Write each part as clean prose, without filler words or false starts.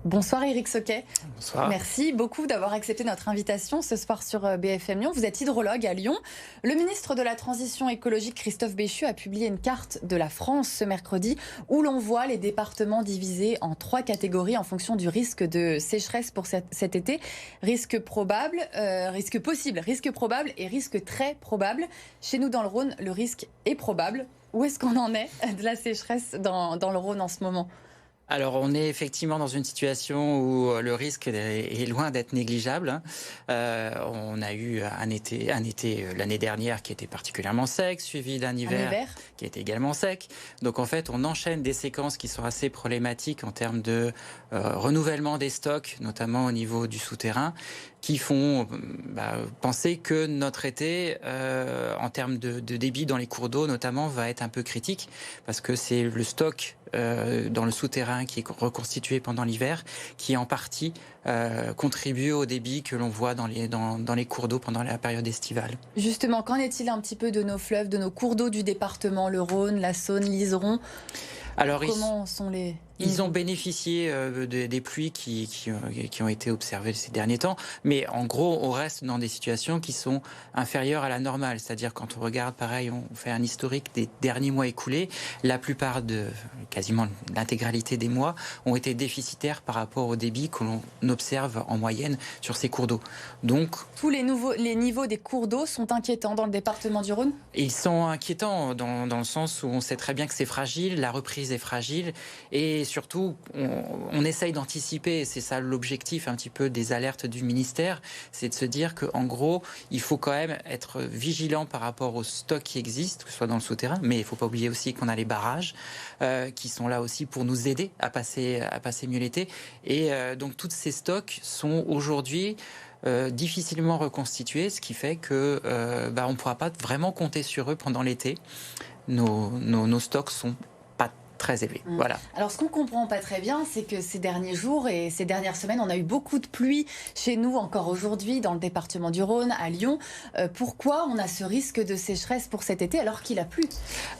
Bonsoir Éric Soquet. Bonsoir. Merci beaucoup d'avoir accepté notre invitation ce soir sur BFM Lyon. Vous êtes hydrologue à Lyon. Le ministre de la Transition écologique, Christophe Béchu, a publié une carte de la France ce mercredi où l'on voit les départements divisés en 3 catégories en fonction du risque de sécheresse pour cet été. Risque probable, risque possible, risque probable et risque très probable. Chez nous dans le Rhône, le risque est probable. Où est-ce qu'on en est de la sécheresse dans le Rhône en ce moment ? Alors, on est effectivement dans une situation où le risque est loin d'être négligeable. On a eu un été l'année dernière qui était particulièrement sec, suivi d'un hiver qui était également sec. Donc, en fait, on enchaîne des séquences qui sont assez problématiques en termes de renouvellement des stocks, notamment au niveau du souterrain, qui font penser que notre été, en termes de débit dans les cours d'eau notamment, va être un peu critique, parce que c'est le stock dans le souterrain qui est reconstitué pendant l'hiver, qui en partie contribue au débit que l'on voit dans les cours d'eau pendant la période estivale. Justement, qu'en est-il un petit peu de nos fleuves, de nos cours d'eau du département, le Rhône, la Saône, l'Iseron ? Alors, comment sont les... Ils ont bénéficié des pluies qui ont été observées ces derniers temps, mais en gros, on reste dans des situations qui sont inférieures à la normale. C'est-à-dire, quand on regarde, pareil, on fait un historique des derniers mois écoulés, la plupart quasiment l'intégralité des mois, ont été déficitaires par rapport au débit que l'on observe en moyenne sur ces cours d'eau. Donc, tous les niveaux des cours d'eau sont inquiétants dans le département du Rhône ? Ils sont inquiétants dans le sens où on sait très bien que c'est fragile, la reprise est fragile, et surtout, on essaye d'anticiper, c'est ça l'objectif un petit peu des alertes du ministère, c'est de se dire qu'en gros, il faut quand même être vigilant par rapport aux stocks qui existent, que ce soit dans le souterrain, mais il ne faut pas oublier aussi qu'on a les barrages qui sont là aussi pour nous aider à passer mieux l'été. Et donc, tous ces stocks sont aujourd'hui difficilement reconstitués, ce qui fait que on ne pourra pas vraiment compter sur eux pendant l'été. Nos stocks sont très élevé. Voilà. Alors, ce qu'on comprend pas très bien, c'est que ces derniers jours et ces dernières semaines, on a eu beaucoup de pluie chez nous, encore aujourd'hui, dans le département du Rhône, à Lyon. Pourquoi on a ce risque de sécheresse pour cet été alors qu'il a plu ?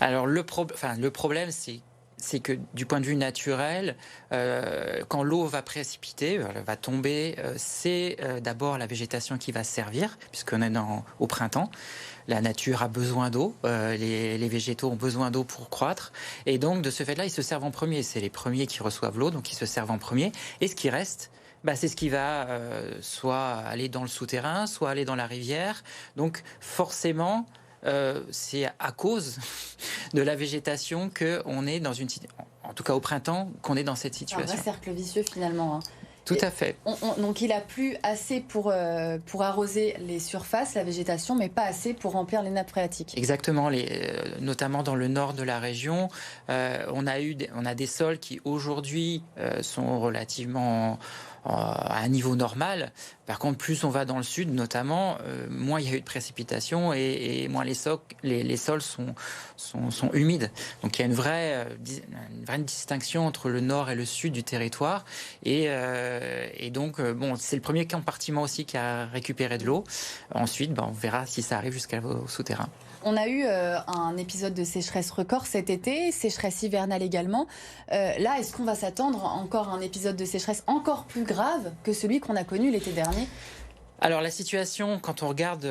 Alors, le problème, c'est que du point de vue naturel, quand l'eau va précipiter, va tomber, c'est d'abord la végétation qui va se servir, puisqu'on est au printemps. La nature a besoin d'eau, les végétaux ont besoin d'eau pour croître, et donc de ce fait-là, ils se servent en premier. C'est les premiers qui reçoivent l'eau, donc ils se servent en premier, et ce qui reste, c'est ce qui va soit aller dans le souterrain, soit aller dans la rivière. Donc forcément, c'est à cause de la végétation qu'on est dans en tout cas au printemps, qu'on est dans cette situation. Un vrai cercle vicieux finalement. Tout à fait. Donc il a plu assez pour arroser les surfaces, la végétation, mais pas assez pour remplir les nappes phréatiques. Exactement, notamment dans le nord de la région, on a des sols qui aujourd'hui sont relativement à un niveau normal. Par contre, plus on va dans le sud, notamment, moins il y a eu de précipitations et moins les sols sont humides. Donc il y a une vraie distinction entre le nord et le sud du territoire. Et donc, c'est le premier compartiment aussi qui a récupéré de l'eau. Ensuite, on verra si ça arrive jusqu'au souterrain. On a eu un épisode de sécheresse record cet été, sécheresse hivernale également. Là, est-ce qu'on va s'attendre encore à un épisode de sécheresse encore plus grave que celui qu'on a connu l'été dernier ? Alors la situation, quand on regarde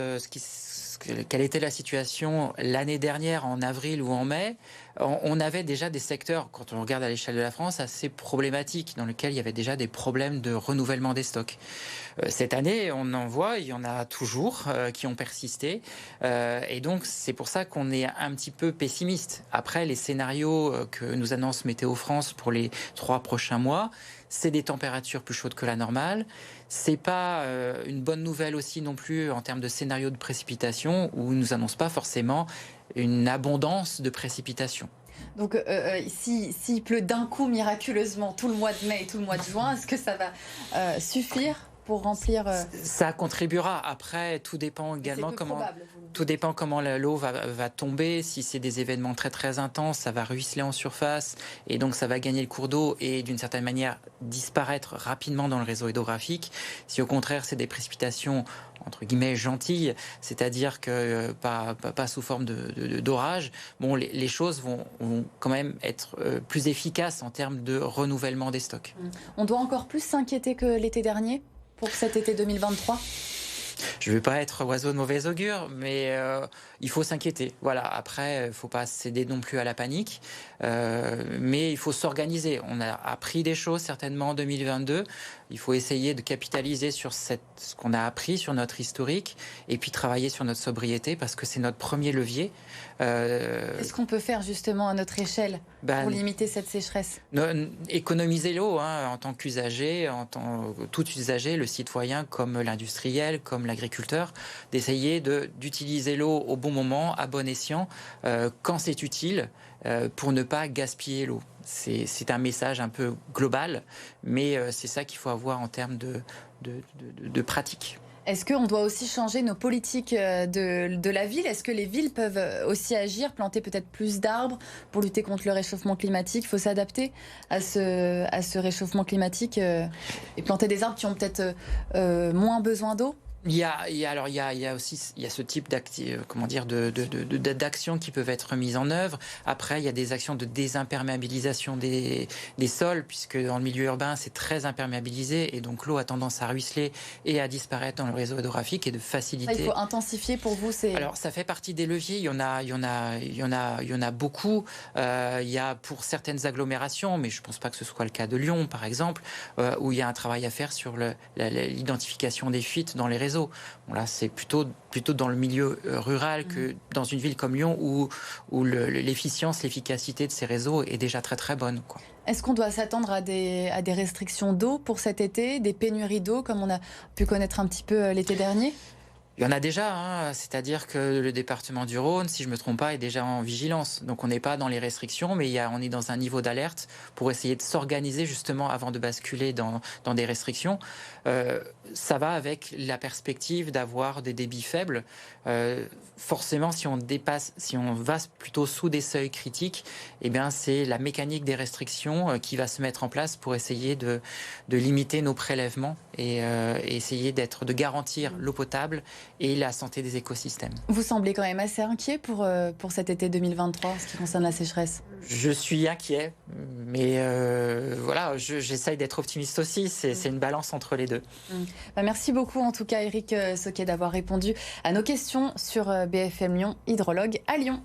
quelle était la situation l'année dernière en avril ou en mai, on avait déjà des secteurs, quand on regarde à l'échelle de la France, assez problématiques, dans lesquels il y avait déjà des problèmes de renouvellement des stocks. Cette année, on en voit, il y en a toujours qui ont persisté, et donc c'est pour ça qu'on est un petit peu pessimiste. Après, les scénarios que nous annonce Météo France pour les 3 prochains mois, c'est des températures plus chaudes que la normale. C'est pas une bonne nouvelle aussi non plus en termes de scénario de précipitation, où ils nous annoncent pas forcément une abondance de précipitations. Donc, s'il pleut d'un coup miraculeusement tout le mois de mai et tout le mois de juin, est-ce que ça va suffire pour remplir Ça contribuera. Après, tout dépend également comment l'eau va tomber. Si c'est des événements très très intenses, ça va ruisseler en surface et donc ça va gagner le cours d'eau et d'une certaine manière disparaître rapidement dans le réseau hydrographique. Si au contraire c'est des précipitations entre guillemets gentilles, c'est-à-dire que pas sous forme d'orage, bon, les choses vont quand même être plus efficaces en termes de renouvellement des stocks. On doit encore plus s'inquiéter que l'été dernier pour cet été 2023 ? Je ne veux pas être oiseau de mauvais augure, mais il faut s'inquiéter. Voilà. Après, il ne faut pas céder non plus à la panique, mais il faut s'organiser. On a appris des choses certainement en 2022. Il faut essayer de capitaliser sur ce qu'on a appris, sur notre historique, et puis travailler sur notre sobriété, parce que c'est notre premier levier. Qu'est-ce qu'on peut faire justement à notre échelle pour limiter cette sécheresse ? Économiser l'eau en tant qu'usager, tout usager, le citoyen comme l'industriel, comme l'agriculteur, d'essayer d'utiliser l'eau au bon moment, à bon escient, quand c'est utile, pour ne pas gaspiller l'eau. C'est un message un peu global, mais c'est ça qu'il faut avoir en termes de pratique. Est-ce qu'on doit aussi changer nos politiques de la ville ? Est-ce que les villes peuvent aussi agir, planter peut-être plus d'arbres pour lutter contre le réchauffement climatique ? Il faut s'adapter à ce réchauffement climatique et planter des arbres qui ont peut-être moins besoin d'eau ? Il y a aussi ce type d'actions qui peuvent être mises en œuvre. Après, il y a des actions de désimperméabilisation des sols, puisque dans le milieu urbain, c'est très imperméabilisé et donc l'eau a tendance à ruisseler et à disparaître dans le réseau hydrographique et de faciliter. Il faut intensifier pour vous. Alors, ça fait partie des leviers. Il y en a beaucoup. Il y a pour certaines agglomérations, mais je ne pense pas que ce soit le cas de Lyon, par exemple, où il y a un travail à faire sur l'identification des fuites dans les réseaux. Bon, là, c'est plutôt dans le milieu rural que dans une ville comme Lyon où l'efficience, l'efficacité de ces réseaux est déjà très très bonne, quoi. Est-ce qu'on doit s'attendre à des restrictions d'eau pour cet été, des pénuries d'eau comme on a pu connaître un petit peu l'été dernier ? Il y en a déjà, c'est-à-dire que le département du Rhône, si je ne me trompe pas, est déjà en vigilance. Donc on n'est pas dans les restrictions, mais on est dans un niveau d'alerte pour essayer de s'organiser justement avant de basculer dans des restrictions. Ça va avec la perspective d'avoir des débits faibles. Forcément, si on va plutôt sous des seuils critiques, eh bien, c'est la mécanique des restrictions qui va se mettre en place pour essayer de limiter nos prélèvements et essayer de garantir l'eau potable et la santé des écosystèmes. Vous semblez quand même assez inquiet pour cet été 2023 en ce qui concerne la sécheresse. Je suis inquiet, mais voilà, j'essaye d'être optimiste aussi. C'est une balance entre les deux. Merci beaucoup en tout cas Éric Sauquet d'avoir répondu à nos questions sur BFM Lyon, hydrologue à Lyon.